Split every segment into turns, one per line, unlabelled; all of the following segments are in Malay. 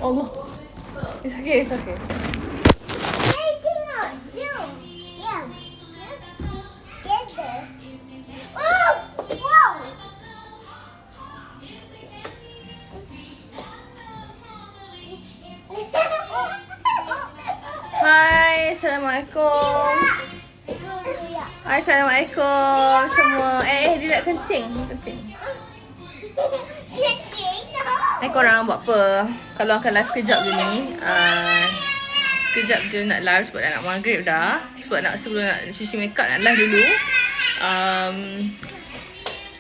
Allah. It's okay, it's okay.
Hey, tengok. Jom. Jom. Together. Oh! Wow!
Hai, Assalamualaikum. Hai, Assalamualaikum semua. Dia nak kencing. Kencing. Korang buat apa? Kalau akan live kejap je ni. Sekejap je nak live sebab dah nak maghrib dah. Sebab sebelum nak cuci makeup nak live dulu.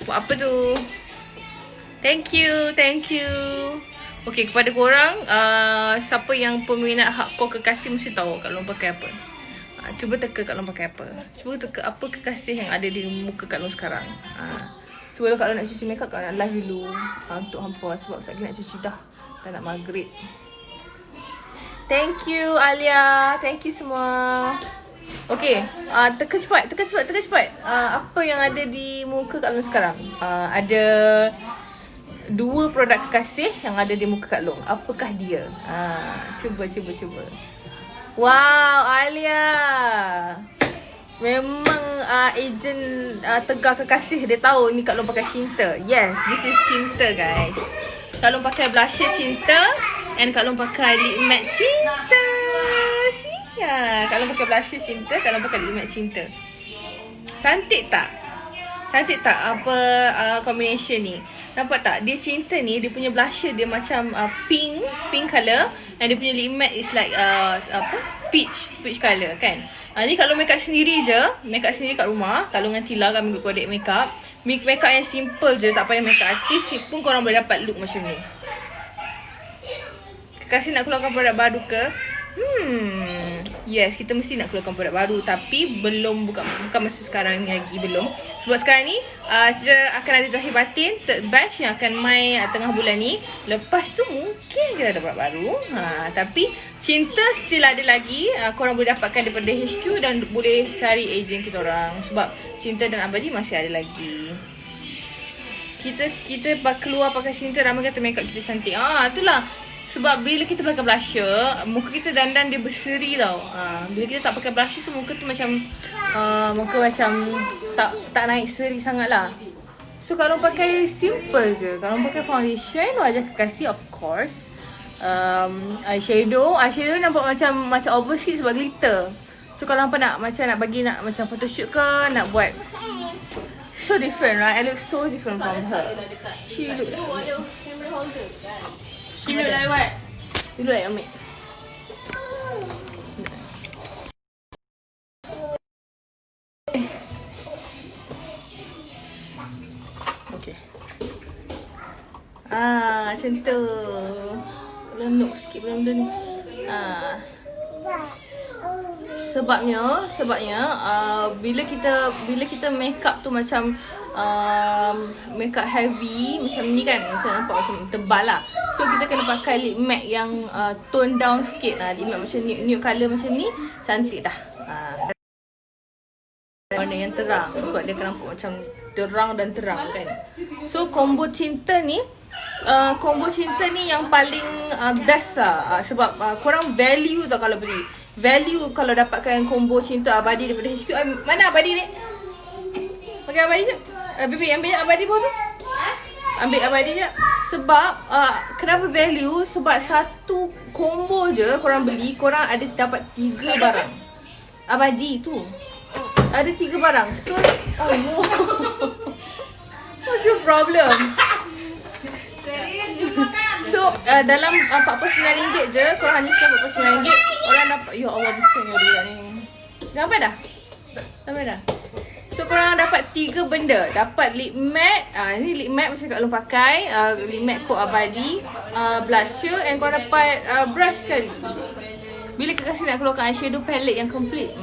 Buat apa tu? Thank you. Okay, kepada korang, siapa yang peminat hardcore kekasih mesti tahu Kak Long pakai apa. Cuba teka Kak Long pakai apa. Cuba teka apa kekasih yang ada di muka Kak Long sekarang. Sebelum Kak Long nak cuci makeup, Kak Long nak live dulu untuk hampa sebab sekejap lagi nak cuci dah. Dah nak maghrib. Thank you Alia. Thank you semua. Okay, teka cepat. Apa yang ada di muka Kak Long sekarang? Ada 2 produk kekasih yang ada di muka Kak Long. Apakah dia? Cuba. Wow, Alia. Memang ejen tegar kekasih. Dia tahu ni Kak Long pakai Cinta. Yes, this is Cinta guys. Kak Long pakai blusher Cinta. And Kak Long pakai lip matte Cinta. Kak Long pakai blusher Cinta. Kak Long pakai lip matte Cinta. Cantik tak apa combination ni? Nampak tak? Dia Cinta ni, dia punya blusher dia macam pink color. And dia punya lip matte is like peach color kan. Ni kalau make up sendiri je, make up sendiri kat rumah, kalau dengan Tila kami ikut kodek make up yang simple je, tak payah make up artis pun korang boleh dapat look macam ni. Kekasih nak keluarkan produk baru ke? Yes, kita mesti nak keluarkan produk baru. Tapi belum, bukan masa sekarang ni lagi, belum. Sebab sekarang ni kita akan ada Zahir Batin third batch yang akan main tengah bulan ni. Lepas tu mungkin kita ada produk baru. Tapi Cinta still ada lagi. Korang boleh dapatkan daripada HQ dan boleh cari ejen kita orang. Sebab Cinta dan Abadi masih ada lagi. Kita keluar pakai Cinta, ramai kata makeup kita cantik. Itulah. Sebab bila kita pakai blusher, muka kita dandan dia berseri tau. Bila kita tak pakai blusher tu, muka tu macam tak naik seri sangat lah. So kalau pakai simple je, kalau pakai foundation, wajah kekasih of course. Eyeshadow nampak macam overseas sebab glitter. So kalau nampak nak bagi macam photoshoot ke, nak buat so different, right? I look so different from her. She look like You look like what? You look like Amit. Okay. Macam tu. Lenuk sikit benda ni. Sebabnya bila kita make up tu macam make up heavy macam ni kan, macam nampak macam tebal lah. So kita kena pakai lip matte yang tone down sikit lah. Lip matte macam nude color macam ni, cantik dah. Warna yang terang sebab dia akan nampak macam terang dan terang kan. So combo Cinta ni yang paling best lah. Sebab korang value tau kalau beli. Value kalau dapatkan combo Cinta Abadi daripada HQ. Mana Abadi ni? Pakai Abadi je. Bibi ambil Abadi bawah tu. Ambil Abadi je. Sebab kenapa value? Sebab satu combo je korang beli, korang ada dapat 3 barang. Abadi tu ada 3 barang. So no. What's your problem? So dalam RM49 je, korang hanya sekarang RM49, orang dapat. Ya Allah, bisingnya dia ni. Sampai dah? So korang dapat 3 benda. Dapat lip matte. Ni lip matte macam Kak Long pakai. Lip matte coat Abadi, blusher, and korang dapat brush sekali. Bila kekasih nak keluarkan eyeshadow palette yang complete,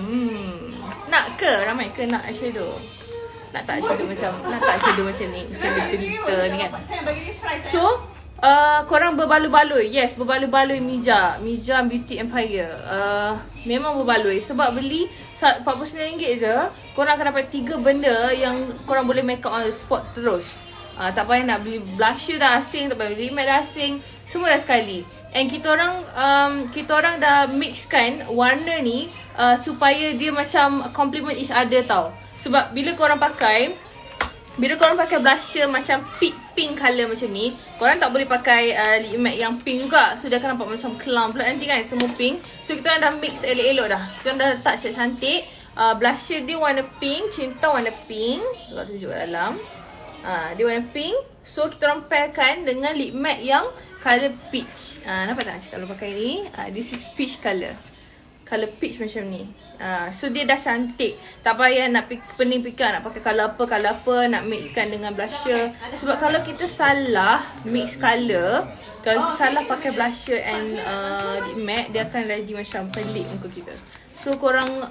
nak ke? Ramai ke nak eyeshadow? Nak tak eyeshadow macam ni? Macam glitter ni kan. So korang berbaloi-baloi. Yes, berbaloi-baloi Mija Beauty Empire. Memang berbaloi. Sebab beli RM49 je, korang akan dapat 3 benda yang korang boleh make up on the spot terus. Tak payah nak beli blusher dah asing, tak payah beli matte dah asing. Semua dah sekali. And kita orang dah mixkan warna ni supaya dia macam complement each other tau. Sebab bila korang pakai blusher macam pink colour macam ni, korang tak boleh pakai lip matte yang pink juga. So dia akan nampak macam clown pula nanti kan, semua pink. So kita orang dah mix elok-elok dah. Kita orang dah letak cantik. Blusher dia warna pink, Cinta warna pink. Kita tunjuk kat dalam. Dia warna pink. So kita orang pairkan dengan lip matte yang colour peach. Nampak tak kalau pakai ni? This is peach colour. Colour peach macam ni. So dia dah cantik. Tak payah nak pening fikir nak pakai colour apa, nak mixkan dengan blusher. Sebab kalau kita salah mix colour, kalau salah pakai blusher and lip matte, dia akan jadi macam pelik muka kita. So korang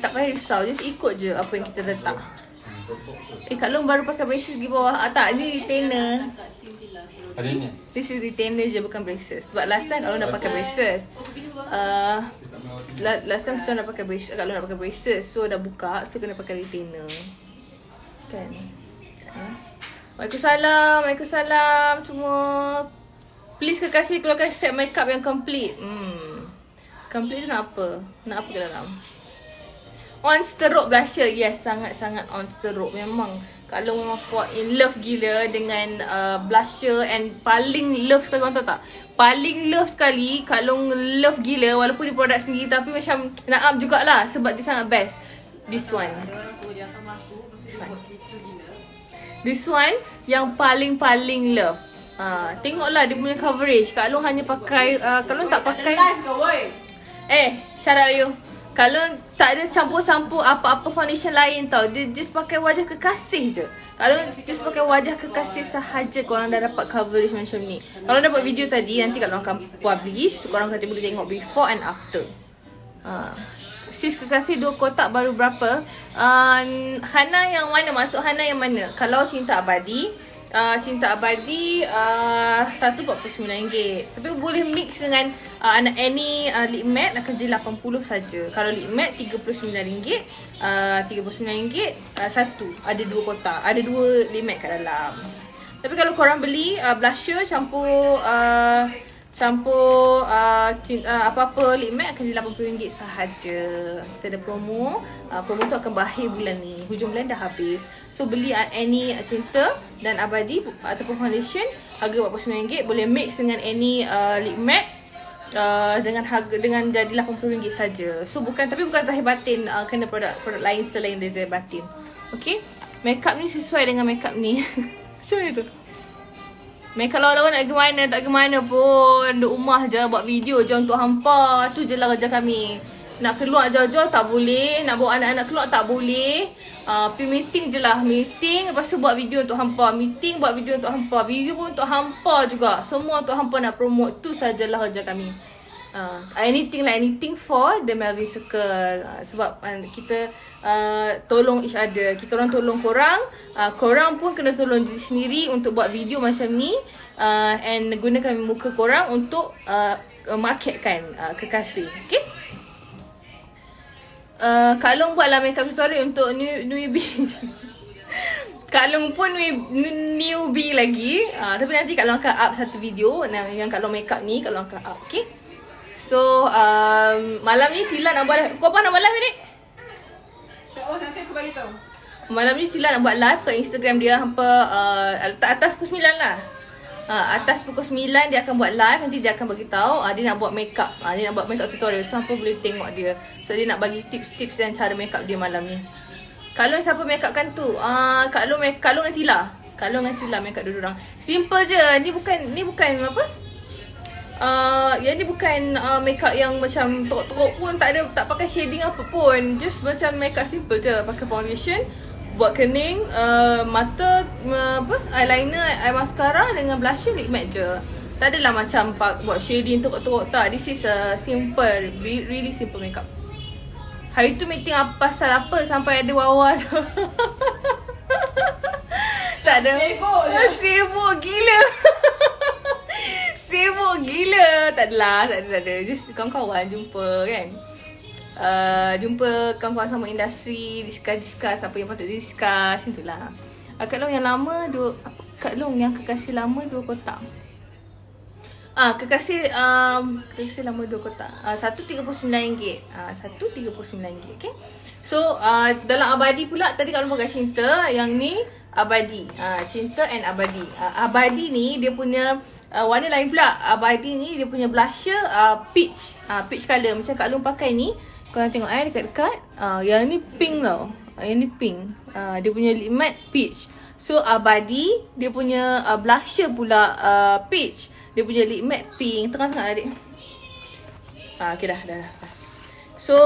tak payah risau, just ikut je apa yang kita letak. Kak Long baru pakai braces di bawah. Tak, ni retainer.
Ada ni?
This is retainer je, bukan braces. Sebab last time Kak Long dah pakai braces. Last time kita dah pakai braces, Kak Long dah pakai braces. So dah buka, so kena pakai retainer. Kan? Waalaikumsalam semua. Please kekasih keluarkan set makeup yang complete. Complete tu nak apa? Nak apa ke dalam? On stroke blusher. Yes, sangat-sangat on stroke. Memang kalau memang fall in love gila dengan blusher. And paling love sekali, korang tahu tak? Paling love sekali, kalau love gila walaupun dia produk sendiri, tapi macam nak up jugalah sebab dia sangat best. This one yang paling love. Tengoklah dia punya coverage. Kak Long hanya pakai Kak Long tak pakai shut up you. Kalau tak ada campur-campur apa-apa foundation lain tau. Dia just pakai wajah kekasih je. Kalau just pakai wajah kekasih sahaja, korang dah dapat coverage macam ni. Kalau dapat video tadi, nanti kalau akan publish, korang nanti boleh tengok before and after. Sis kekasih 2 kotak baru berapa? Hana yang mana? Masuk Hana yang mana? Kalau Cinta Abadi, RM149. Tapi boleh mix dengan any lip matte akan jadi 80 saja. Kalau lip matte RM39, RM39 satu. Ada 2 kotak. Ada 2 lip matte kat dalam. Tapi kalau korang beli blusher campur apa-apa lip matte akan jadi RM80 sahaja. Kita ada promo. Promo tu akan berakhir bulan ni. Hujung bulan dah habis. So beli any Cinta dan Abadi ataupun foundation harga RM49, boleh mix dengan any lip matte dengan jadi RM80 saja. So bukan Zahir Batin kena produk lain selain dari Zahir Batin. Okay? Makeup ni sesuai dengan makeup ni. Macam mana tu? Makeup lawan-lawan nak pergi mana, tak pergi mana pun. Duduk rumah je, buat video je untuk hampa. Tu je lah kerja kami. Nak keluar jauh-jauh tak boleh. Nak bawa anak-anak keluar tak boleh. Pergi meeting je lah. Meeting, lepas tu buat video untuk hampa. Meeting, buat video untuk hampa. Video pun untuk hampa juga. Semua untuk hampa nak promote. Tu sajalah kerja kami. Anything for the Melvin Circle. Sebab kita tolong each other. Kita orang tolong korang. Korang pun kena tolong diri sendiri untuk buat video macam ni. And gunakan muka korang untuk marketkan kekasih. Okay? Kak Long buatlah makeup tutorial untuk newbie. Kak Long pun newbie lagi. Tapi nanti Kak Long akan up satu video yang Kak Long makeup ni. Kak Long akan up. Okay? So malam ni Tila nak buat live. Kau apa nak buat live ni?
InsyaAllah nanti aku bagi tahu.
Malam ni Tila nak buat live kat Instagram dia hampa atas pukul 9 lah. Atas pukul 9 dia akan buat live. Nanti dia akan bagi tahu dia nak buat makeup. Dia nak buat makeup tutorial. So hampa boleh tengok dia. So dia nak bagi tips-tips dan cara makeup dia malam ni. Kalau siapa makeup kan tu? Kak Long dengan Tila. Kak Long dengan Tila makeup dua orang. Simple je. Ni bukan apa? Yang ni bukan makeup yang macam teruk-teruk pun. Tak pakai shading apa pun. Just macam makeup simple je. Pakai foundation, buat kening, mata, eyeliner, eye mascara dengan blusher, lip matte je. Tak adalah macam buat shading teruk-teruk. Tak. This is simple, really simple makeup. Hari tu meeting pasal apa sampai ada wawa. Tak ada. Sibuk gila. Sibuk gila. Tak adalah. Just kawan-kawan jumpa kan. Jumpa kawan-kawan sama industri. Discuss apa yang patut discuss. Macam itulah. Kak Long yang lama Kak Long yang kekasih lama 2 kotak. Kekasih lama 2 kotak. Satu RM39. Satu RM39. Okay. So dalam abadi pula tadi kalau pakai cinta, yang ni abadi. Cinta and abadi. Abadi ni dia punya warna lain pula. Abadi ni dia punya blusher peach. Peach colour. Macam Kak Long pakai ni. Korang tengok dekat-dekat. Yang ni pink tau. Yang ni pink. Dia punya lip matte peach. So abadi dia punya blusher pula peach. Dia punya lip matte pink. Tengah sangat adik. Okay dah. So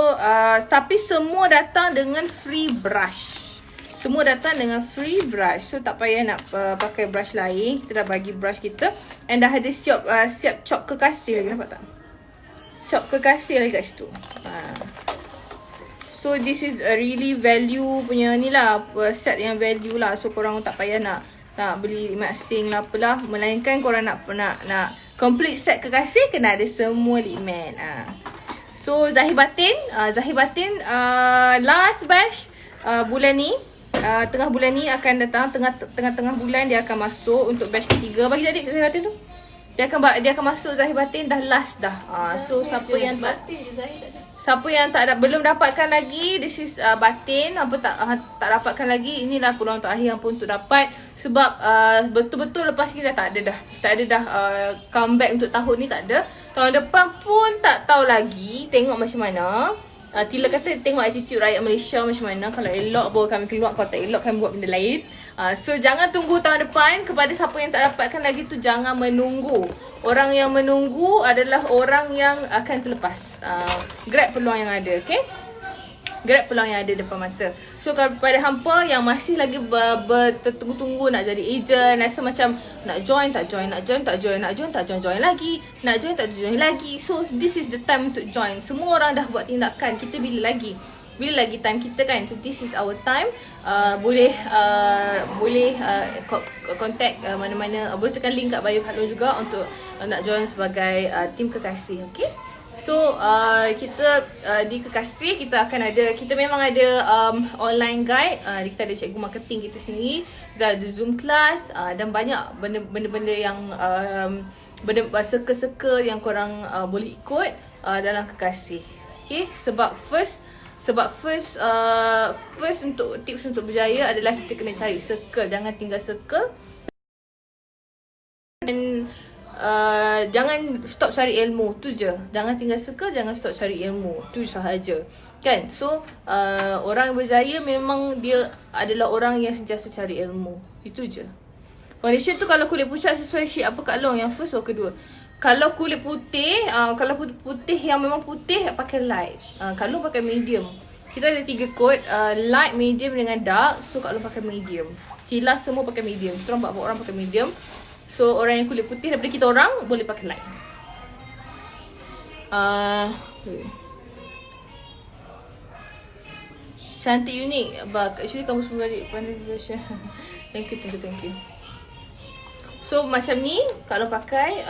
tapi semua datang dengan free brush. Semua datang dengan free brush. So tak payah nak pakai brush lain. Kita dah bagi brush kita. And dah ada siap chop kekasih lagi. Nampak tak? Chop kekasih lagi kat situ. So this is a really value punya ni lah. Set yang value lah. So korang tak payah nak beli lip matte asing lah apalah. Melainkan korang nak complete set kekasih, kena ada semua lip matte. So Zahir Batin last batch bulan ni. Tengah bulan ni akan datang. Tengah bulan dia akan masuk untuk batch ketiga. Bagi adik Zahir Batin tu. Dia akan masuk Zahir Batin dah last dah. So siapa yang belum dapatkan lagi, this is Batin. Apa tak dapatkan lagi, inilah peluang terakhir pun untuk dapat. Sebab betul-betul lepas kita tak ada dah comeback untuk tahun ni, tak ada. Tahun depan pun tak tahu lagi. Tengok macam mana. Tila kata tengok attitude rakyat Malaysia macam mana. Kalau elok baru kami keluar, kalau tak elok kami buat benda lain. So jangan tunggu tahun depan. Kepada siapa yang tak dapatkan lagi tu, jangan menunggu. Orang yang menunggu adalah orang yang akan terlepas. Grab peluang yang ada, okay? Grab peluang yang ada depan mata. So kepada hampa yang masih lagi tertunggu-tunggu nak jadi agent, rasa macam nak join tak join lagi, nak join tak join lagi. So this is the time untuk join. Semua orang dah buat tindakan. Kita bila lagi time kita kan. So this is our time. Boleh contact mana-mana. Boleh tekan link kat bio Kak Long juga untuk nak join sebagai tim kekasih. Okay. So kita di kekasih kita memang ada online guide. Kita ada cikgu marketing kita sendiri. Kita ada Zoom class dan banyak benda-benda yang circle-circle yang korang boleh ikut dalam kekasih. Okay. Sebab first untuk tips untuk berjaya adalah kita kena cari circle. Jangan tinggal circle. Dan jangan stop cari ilmu. Tu je. Jangan tinggal circle, jangan stop cari ilmu. Tu sahaja. Kan? So orang yang berjaya memang dia adalah orang yang sentiasa cari ilmu. Itu je. Foundation tu kalau kulit pucat sesuai shade apa Kak Long, yang first atau kedua? Kalau kulit putih, yang memang putih, pakai light. Kak Long pakai medium. Kita ada 3 coat, light, medium dengan dark. So Kak Long pakai medium. Tila semua pakai medium. Kita orang 4 orang pakai medium. So orang yang kulit putih daripada kita orang boleh pakai light. Cantik, unik. Actually kamu semua balik pandai version. Thank you. So macam ni kalau pakai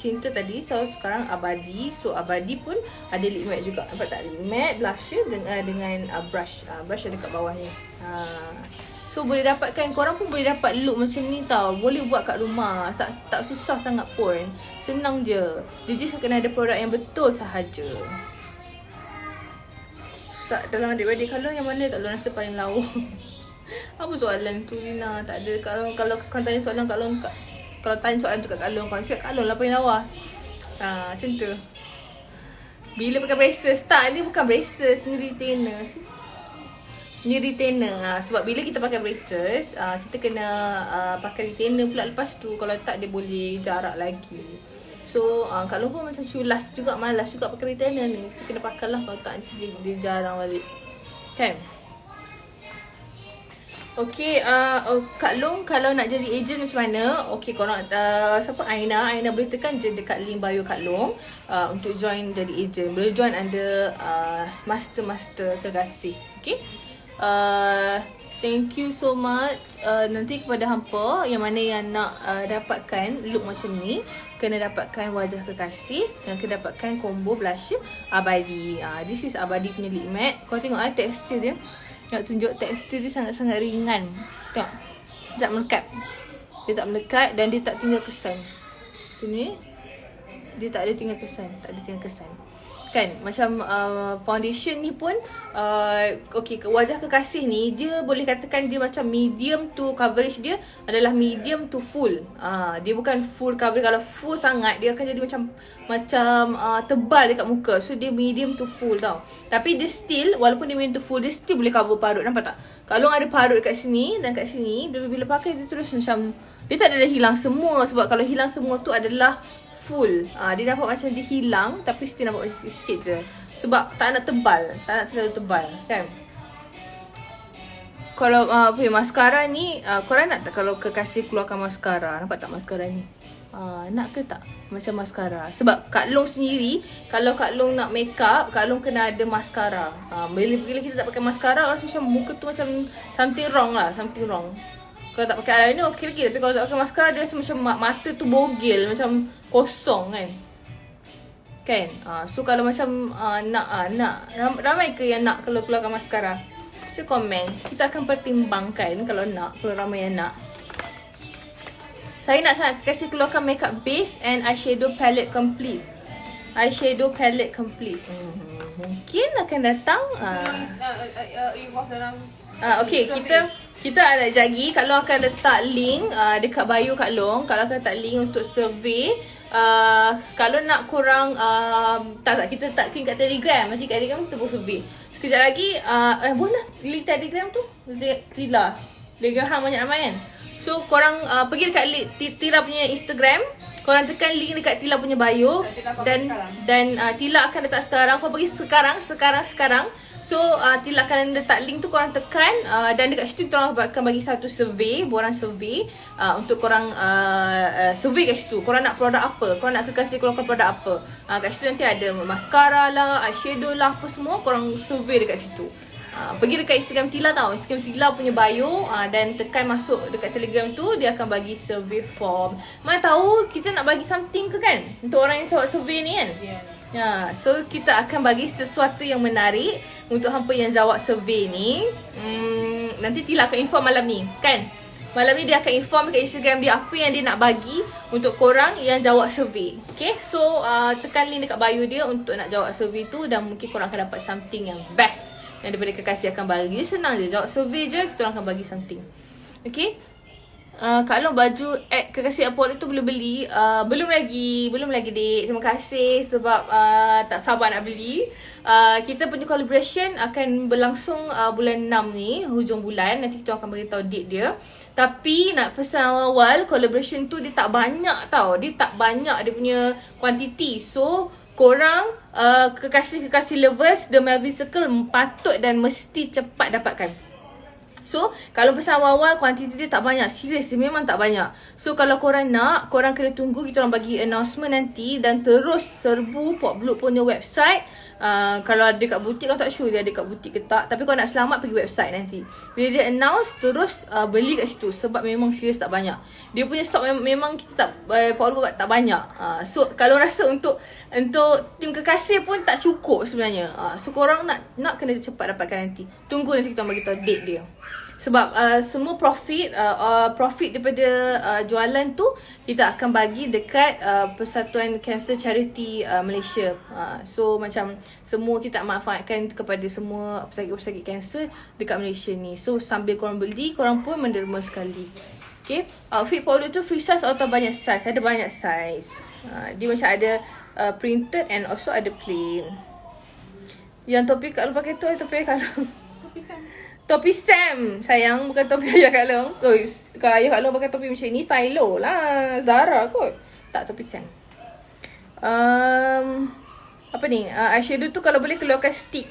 cinta tadi. So sekarang abadi. So abadi pun ada lip matte juga. Nampak tak? Lip matte, blusher dengan brush. Brush ada kat bawah ni. So boleh dapatkan, korang pun boleh dapat look macam ni tau. Boleh buat kat rumah. Tak susah sangat pun. Senang je. Dia just kena ada produk yang betul sahaja. Dalam adik-adik Kak Long yang mana Kak Long rasa paling lawa? Apa soalan tu Lina? Tak ada. Kalau kau tanya soalan Kak Long, kalau tanya soalan tu kat Kak Long, kau cakap Kak Long lah paling lawa. Macam tu. Bila pakai braces? Tak, ni bukan braces, ni retainer. Ni retainer. Sebab bila kita pakai braces, kita kena pakai retainer pula lepas tu. Kalau tak, dia boleh jarak lagi. So Kak Long pun macam culas juga, malas juga pakai retainer ni. Kita kena pakai lah, kalau tak nanti dia jarang balik. Kan? Okay, Kak Long kalau nak jadi agent macam mana? Okay, korang siapa? Aina boleh tekan je dekat link bio Kak Long untuk join jadi agent. Boleh join under master kekasih. Okay. Thank you so much. Nanti kepada hampa yang mana yang nak dapatkan look macam ni, kena dapatkan wajah kekasih dan kena dapatkan combo blusher abadi. This is abadi punya lip matte. Kau tengok tekstur dia. Nak tunjuk tekstur dia sangat-sangat ringan. Tengok. Dia tak melekat. Dan dia tak tinggal kesan. Ini dia tak ada tinggal kesan, kan. Macam foundation ni pun okay, wajah kekasih ni dia boleh katakan dia macam medium to coverage dia adalah medium to full. Dia bukan full coverage. Kalau full sangat dia akan jadi macam tebal dekat muka. So dia medium to full tau. Tapi dia still, walaupun dia medium to full, dia still boleh cover parut. Nampak tak? Kalau ada parut kat sini dan kat sini, dia bila pakai dia terus macam dia tak ada hilang semua. Sebab kalau hilang semua tu adalah full. Dia nampak macam dia hilang tapi still nampak macam sikit je. Sebab tak nak tebal, tak nak terlalu tebal, kan. Kalau maskara ni, korang nak tak kalau kekasih keluarkan maskara? Nampak tak maskara ni? Nak ke tak macam maskara? Sebab Kak Long sendiri, kalau Kak Long nak make up, Kak Long kena ada maskara. Bila kita tak pakai maskara, rasa macam muka tu macam something wrong lah, something wrong. Kalau tak pakai eyeliner okey lagi. Tapi kalau tak pakai maskara, dia rasa macam mata tu bogel, macam kosong, kan. So kalau macam nak ramai ke yang nak kalau keluarkan maskara? Cuba komen. Kita akan pertimbangkan kalau ramai yang nak. Saya nak sangat kasih keluarkan makeup base and eyeshadow palette complete. Mungkin akan datang.
Involve dalam
Okay, kita ada lagi. Kak Long akan letak link dekat bio Kak Long. Kak Long akan letak link untuk survey. Kalau nak korang kita letak link kat Telegram. Nanti kat Telegram kita buat survey. Sekejap lagi boleh link Telegram tu Tila. Telegram hang banyak ramai kan. So korang pergi dekat Tila punya Instagram. Korang tekan link dekat Tila punya bio. Dan Tila akan letak sekarang. Korang pergi sekarang. So Tila akan letak link tu, korang tekan dan dekat situ kita akan bagi satu survey, borang survey untuk korang survey kat situ. Korang nak produk apa? Korang nak kekasih keluarkan produk apa? Kat situ nanti ada mascara lah, eyeshadow lah, apa semua korang survey dekat situ. Pergi dekat Instagram Tila tau. Instagram Tila punya bio dan tekan masuk dekat Telegram tu, dia akan bagi survey form. Mana tahu kita nak bagi something ke kan untuk orang yang jawab survey ni kan. So kita akan bagi sesuatu yang menarik untuk hampa yang jawab survey ni. Nanti Tila akan inform malam ni kan. Malam ni dia akan inform dekat Instagram dia apa yang dia nak bagi untuk korang yang jawab survey. Okay, so tekan link dekat bio dia untuk nak jawab survey tu. Dan mungkin korang akan dapat something yang best yang daripada kekasih akan bagi. Dia senang je, jawab survey je, kita orang akan bagi something. Okay. Kalau baju kekasih Apollo tu boleh beli, belum lagi dek. Terima kasih sebab tak sabar nak beli. Kita punya collaboration akan berlangsung bulan 6 ni, hujung bulan. Nanti kita akan beritahu date dia. Tapi nak pesan awal, collaboration tu dia tak banyak tau. Dia tak banyak dia punya quantity. So korang kekasih-kekasih lovers The Melvin Circle patut dan mesti cepat dapatkan. So kalau pesan awal-awal kuantiti dia tak banyak. Serius dia memang tak banyak. So kalau korang nak, korang kena tunggu kita orang bagi announcement nanti. Dan terus serbu Poploop punya website. Kalau ada kat butik, kau tak sure dia ada kat butik ke tak. Tapi kau nak selamat pergi website nanti. Bila dia announce, terus beli kat situ. Sebab memang serius tak banyak. Dia punya stok memang kita tak Poploop tak banyak. So kalau rasa untuk tim kekasih pun tak cukup sebenarnya. So korang nak kena cepat dapatkan nanti. Tunggu nanti kita bagi tahu date dia. Sebab semua profit daripada jualan tu kita akan bagi dekat Persatuan Cancer Charity Malaysia. So macam semua kita manfaatkan kepada semua pesakit-pesakit kanser dekat Malaysia ni. So sambil korang beli, korang pun menderma sekali. Okay, outfit Paulo tu free size atau banyak size? Ada banyak size. Dia macam ada printed and also ada plain. Yang topi Kak Long pakai tu, topi Kak Long. Topi Sam sayang, bukan topi ayah Kak Long. Kalau ayah Kak Long pakai topi macam ni, stylo lah, Zara kot. Tak, topi Sam. Apa ni, eyeshadow tu kalau boleh keluarkan stick.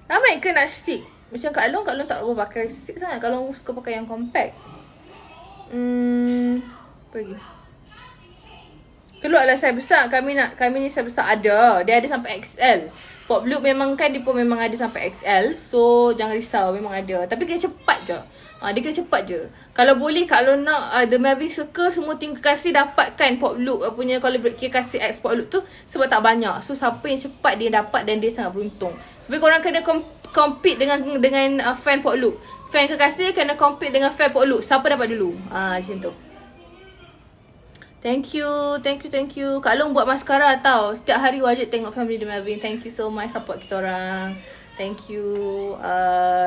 Ramai ke nak stick? Macam Kak Long tak boleh pakai stick sangat. Kak Long suka pakai yang compact. Pergi keluarlah size besar. Kami ni size besar ada. Dia ada sampai XL. Poploop memang kan, dia pun memang ada sampai XL. So jangan risau, memang ada. Tapi kena cepat je. Dia kena cepat je. Kalau boleh, kalau nak The Melvin Circle, semua tim kekasih dapatkan Poploop punya collaborate kekasih X Poploop tu. Sebab tak banyak. So siapa yang cepat dia dapat dan dia sangat beruntung. Sebab korang kena compete dengan fan Poploop. Fan kekasih kena compete dengan fan Poploop. Siapa dapat dulu? Macam tu. Thank you. Kak Long buat maskara tau. Setiap hari wajib tengok Family The Melvin. Thank you so much support kita orang. Thank you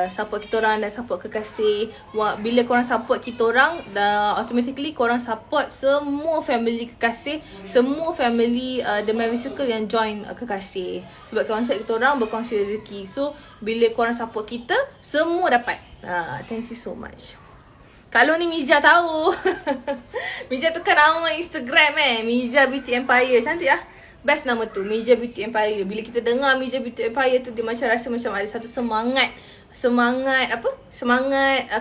support kita orang dan support kekasih. Bila korang support kita orang, automatically korang support semua family kekasih, semua family The Melvin Circle yang join kekasih. Sebab konsep kita orang berkongsi rezeki. So bila korang support kita, semua dapat. Thank you so much. Kalau ni Mija tahu. Mija tukar nama Instagram Mija Beauty Empire. Cantik lah. Best nama tu, Mija Beauty Empire. Bila kita dengar Mija Beauty Empire tu, dia macam rasa macam ada satu semangat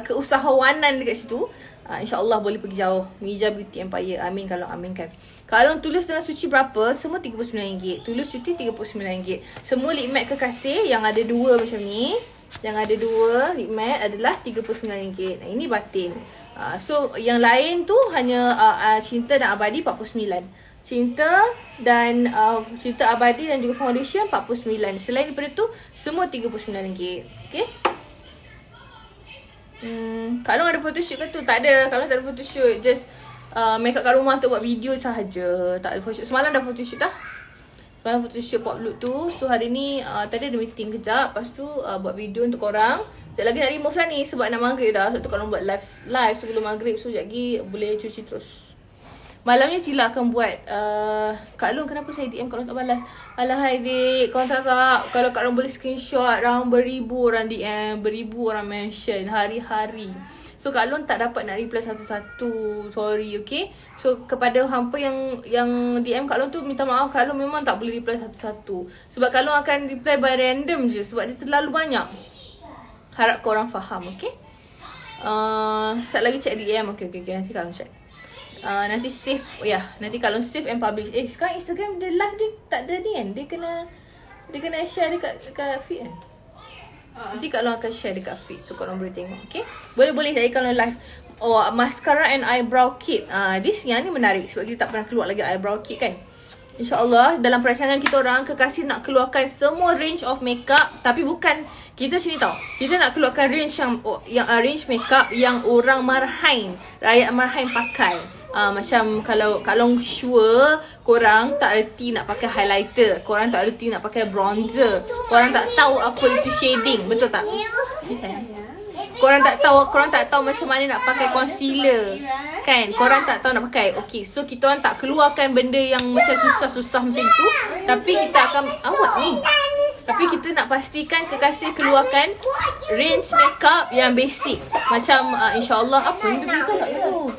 keusahawanan dekat situ. InsyaAllah boleh pergi jauh. Mija Beauty Empire. Amin kalau aminkan. Kalau tulus dengan suci berapa? Semua RM39. Tulus cuti RM39. Semua lip matte kekasih yang ada dua macam ni, yang ada dua lip matte adalah RM39. Ini batin. So yang lain tu hanya Cinta dan Abadi RM49. Cinta Abadi dan juga foundation RM49. Selain daripada tu semua RM39. Okay. Kalau ada photoshoot ke tu? Tak ada. Kalau tak ada photoshoot, just make up kat rumah untuk buat video sahaja. Tak ada photoshoot. Semalam dah photoshoot dah. Semalam photoshoot pop look tu. So hari ni tadi ada meeting kejap. Lepas tu buat video untuk korang. Sekejap lagi nak remove lah ni sebab nak maghrib dah. Sebab tu korang buat live sebelum maghrib. So sekejap lagi boleh cuci terus. Malam ni Tila akan buat Kak Long, kenapa saya DM Kak Long tak balas? Alah Haidik, korang tak tahu. Kalau Kak Long boleh screenshot, beribu orang DM, beribu orang mention hari-hari. So Kak Long tak dapat nak reply satu-satu. Sorry, okay? So kepada hampa yang DM Kak Long tu, minta maaf. Kak Long memang tak boleh reply satu-satu. Sebab Kak Long akan reply by random je. Sebab dia terlalu banyak. Harap korang faham, okay? Sekejap lagi check DM. Okay. Nanti Kak Long check. Nanti save. Nanti kalau save and publish. Sekarang Instagram dia live dia tak ada ni kan. Dia kena share dekat feed kan. Nanti kalau akan share dekat feed. So korang boleh tengok. Okay. Boleh jadi kalau live. Mascara and eyebrow kit. This yang ni menarik. Sebab kita tak pernah keluar lagi eyebrow kit kan. InsyaAllah dalam perancangan kita orang, kekasih nak keluarkan semua range of makeup. Tapi bukan kita sini tau. Kita nak keluarkan range yang range makeup yang orang Marhain, rakyat Marhain pakai. Macam kalau sure korang tak erti nak pakai highlighter, korang tak erti nak pakai bronzer, korang tak tahu apa itu shading, betul tak? Korang tak tahu macam mana nak pakai concealer, kan? Korang tak tahu nak pakai. Okay, so kita orang tak keluarkan benda yang macam susah-susah macam tu, tapi kita akan awak ni. Tapi kita nak pastikan kekasih keluarkan range makeup yang basic. Macam insyaAllah apa ni dia beritahu tak tahu.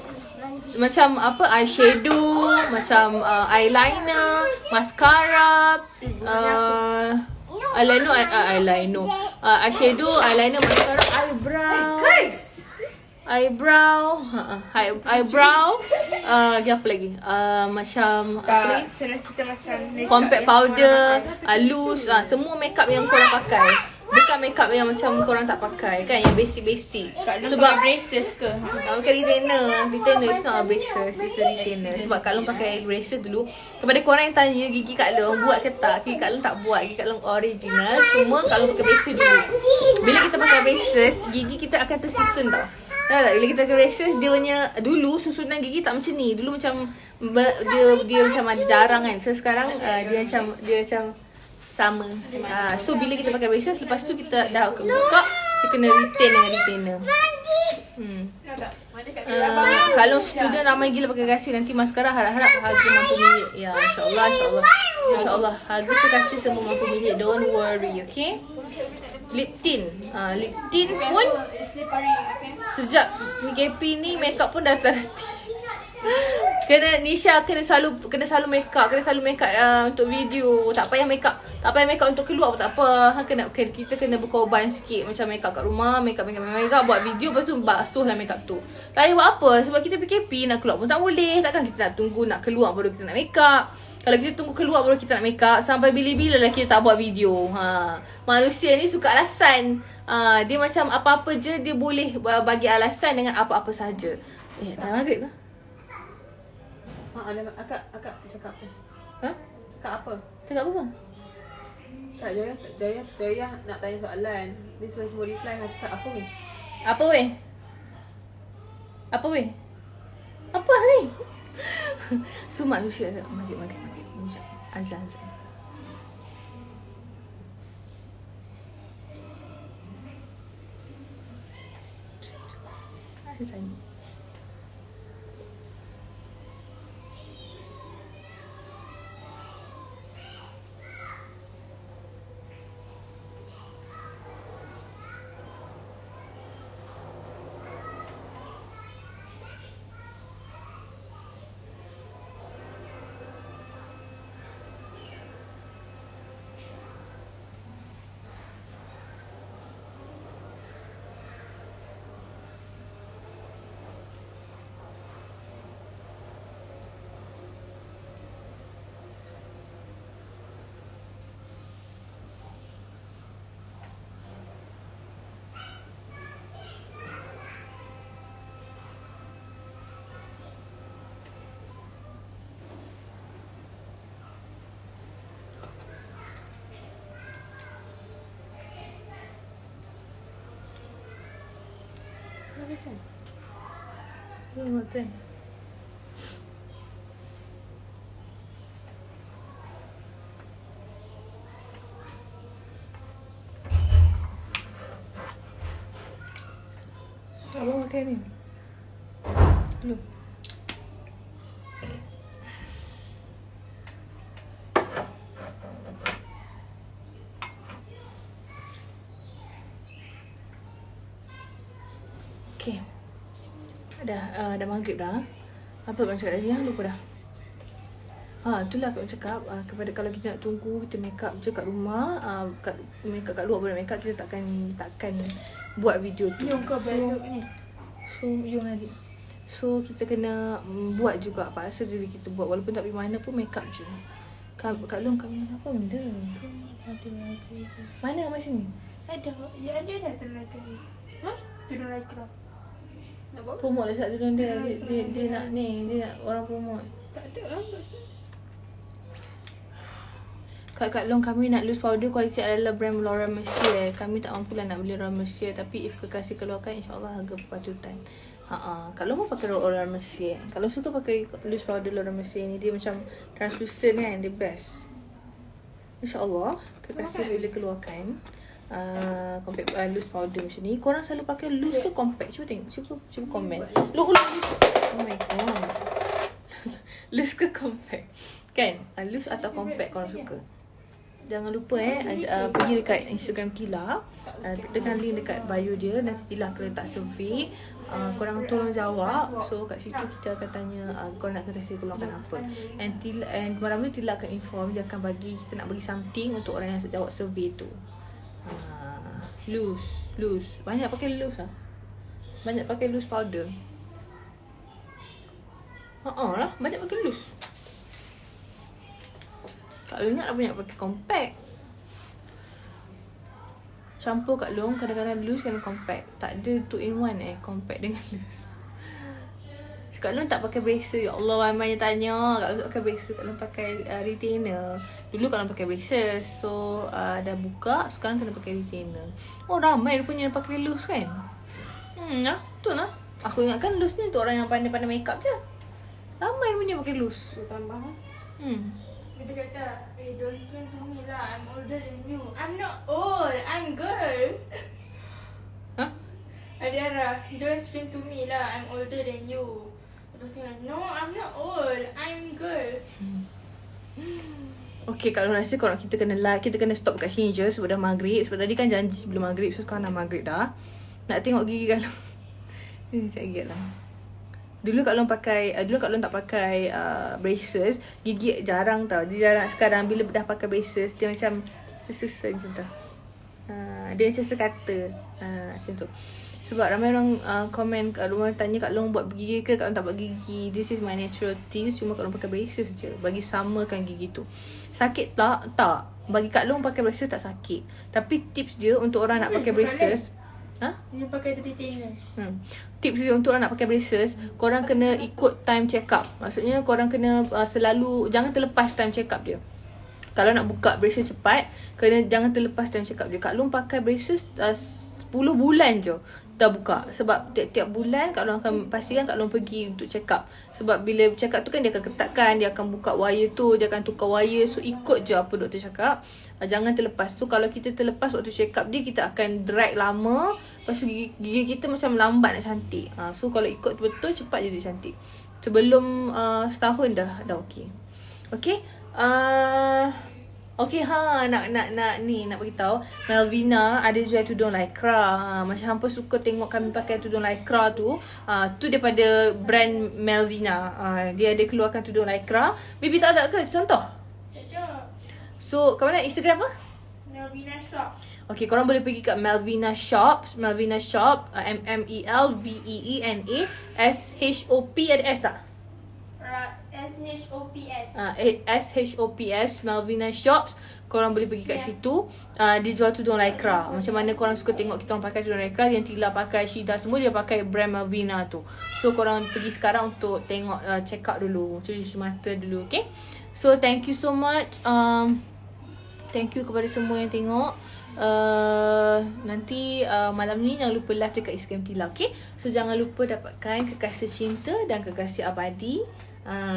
Macam eyeshadow, macam eyeliner, mascara, eyeshadow, eyeliner, mascara, eyebrow, lagi apa lagi? Macam apa ni?
Saya nak cerita macam
compact powder, loose, semua makeup yang korang pakai. Bukan makeup yang macam korang tak pakai kan, yang basic-basic. Sebab braces ke? Bukan retainer. Retainer is not a braces, it's a retainer. Sebab Kak Long pakai braces dulu. Kepada korang yang tanya gigi Kak Long buat ke tak, gigi Kak Long tak buat. Gigi Kak Long original. Cuma Kak Long pakai braces dulu. Bila kita pakai braces, gigi kita akan tersusun tau. Tahu tak? Bila kita pakai braces, dia punya dulu susunan gigi tak macam ni. Dulu macam dia macam ada jarang kan. So sekarang dia macam sama. So bila kita pakai braces, lepas tu kita dah buka, kita kena retain dengan retainer. Kalau student ramai gila pakai kasih, nanti maskara harap-harap harga mampu milik. Ya, insyaAllah harga tu kasih semua mampu milik. Don't worry, okay? Lip tint pun sejak PKP ni makeup pun dah terhenti. Nisha kena selalu make up untuk video. Tak payah make up untuk keluar pun tak apa. Kita kena berkorban sikit. Macam make up kat rumah, make up buat video, lepas tu basuh lah make up tu. Tak payah buat apa. Sebab kita PKP, nak keluar pun tak boleh. Takkan kita nak tunggu nak keluar baru kita nak make up. Kalau kita tunggu keluar baru kita nak make up, sampai bila-bila lah kita tak buat video. Manusia ni suka alasan. Dia macam apa-apa je dia boleh bagi alasan dengan apa-apa saja. Dah maghrib ke?
Akak cakap apa? Cakap apa?
Cakap apa?
Kak Joya nak tanya soalan. Dia suruh semua reply. Cakap apa weh?
Apa ni? So manusia maghrib. Azan. Azan. Betul. Abang makan ni. Belum. Okay. Dah maghrib dah. Apa kau cakap tadi? Lupa dah. Itulah kau cakap kepada kalau kita nak tunggu kita make up je kat rumah, make up kat luar boleh make up, kita takkan buat video tu.
Yung kau belok ni.
So yung adik. So kita kena buat juga, paksa diri kita buat walaupun tak pergi mana pun make up je. Kat Long kami apa benda? Mana kat sini?
Ada. Ya ada dah tenaga ni. Tudung lelaki.
Nak buat apa?
Promote lah sat tudung dia. Dia nak ni, dia nak orang promote.
Tak ada lah.
Kat Long kami nak loose powder, kualiti adalah brand Laura Mercier. Kami tak mampu lah nak beli Laura Mercier, tapi if kekasih keluarkan insyaAllah harga berpatutan. Kak Long pun pakai Laura Mercier. Kalau suka pakai loose powder Laura Mercier ni, dia macam translucent kan, dia best. InsyaAllah kekasih bila keluarkan compact loose powder macam ni. Korang selalu pakai loose ke compact? Cuba tengok, cuba komen. Oh my god. Loose ke compact? Kan? Loose atau compact korang suka? Jangan lupa pergi dekat Instagram Tila, tekan link dekat bio dia. Nanti Tila akan letak survey, korang tolong jawab. So kat situ kita akan tanya korang nak kekasih keluarkan apa. And malam ni Tila akan inform, dia akan bagi, kita nak bagi something untuk orang yang jawab survey tu. Loose. Banyak pakai loose lah. Banyak pakai loose powder. Lah, banyak pakai loose. Kak Long ingat banyak pakai compact. Campur Kak Long, kadang-kadang loose, kadang compact. Tak ada 2 in 1 compact dengan loose. Kak Long tak pakai bracer. Ya Allah, ramai yang tanya Kak Long pakai bracer. Kak Long pakai retainer. Dulu Kak Long pakai braces. So dah buka, sekarang kena pakai retainer. Oh, ramai rupanya yang pakai loose kan. Betul lah. Aku ingatkan loose ni untuk orang yang pandai-pandai make up je. Ramai rupanya pakai loose.
So tambah lah.
Dia kata, don't scream to me lah, I'm older than you. I'm not old, I'm girl. Adiara, don't scream to me lah, I'm older than you. Lepas tu, no, I'm not old, I'm girl.
Okay, kalau rasa korang kita kena stop kat sini je sebab dah maghrib. Sebab tadi kan janji sebelum maghrib, so sekarang dah maghrib dah. Nak tengok gigi kalau ni sekejap gigit lah. Dulu Kak Long tak pakai braces. Gigi jarang tau. Dia jarang. Sekarang bila dah pakai braces, dia macam sesa macam tu. Dia macam sekata. Macam tu. Sebab ramai orang komen kat rumah, tanya Kak Long buat gigi ke, Kak Long tak buat gigi. This is my natural teeth. Cuma Kak Long pakai braces je, bagi samakan gigi tu. Sakit tak? Tak. Bagi Kak Long pakai braces tak sakit. Tapi tips je untuk orang nak pakai braces.
Dia pakai retainer.
Tips dia untuk orang nak pakai braces, korang kena ikut time check up. Maksudnya korang kena selalu, jangan terlepas time check up dia. Kalau nak buka braces cepat, jangan terlepas time check up dia. Kak Long pakai braces 10 bulan je. dah buka. Sebab tiap-tiap bulan Kak Long akan pastikan Kak Long pergi untuk check up. Sebab bila check up tu kan dia akan ketatkan, dia akan buka wire tu, dia akan tukar wire. So ikut je apa doktor cakap. Jangan terlepas. So kalau kita terlepas waktu check up dia, kita akan drag lama. Lepas tu gigi kita macam lambat nak cantik. So kalau ikut betul, cepat je dia cantik. Sebelum setahun dah okey. Okey. Okay nak beritahu Melvina ada jual tudung lycra. Macam hampa suka tengok kami pakai tudung lycra tu. Tu daripada brand Melvina. Dia ada keluarkan tudung lycra. Baby tak ada ke contoh?
Ada.
So kat mana Instagram apa?
Melvina Shop.
Okay, korang boleh pergi kat Melvina Shop. Melvina Shop, MELVEENA SHOP, ada S tak? SHOPS Melvina Shops. Korang boleh pergi kat situ. Dia jual tudung lycra. Macam mana korang suka tengok kita orang pakai tudung lycra, yang Tila pakai, Shida semua dia pakai brand Melvina tu. So korang pergi sekarang untuk tengok, check out dulu, cuci mata dulu. Okay, so thank you so much. Thank you kepada semua yang tengok. Nanti malam ni jangan lupa live dekat Instagram Tila. Okay, so jangan lupa dapatkan kekasih cinta dan kekasih abadi.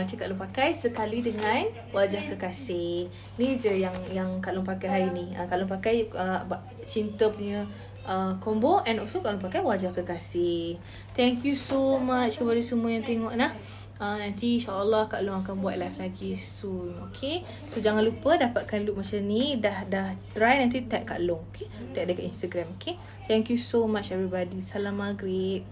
Cik Kak Long pakai sekali dengan wajah kekasih. Ni je yang Kak Long pakai hari ni. Kak Long pakai cinta punya combo, and also Kak Long pakai wajah kekasih. Thank you so much kepada semua yang tengok nah. Nanti insyaAllah Kak Long akan buat live lagi soon. Okay, so jangan lupa dapatkan look macam ni. Dah dry, nanti tag Kak Long. Okay, tag dekat Instagram. Okay, thank you so much everybody. Salam maghrib.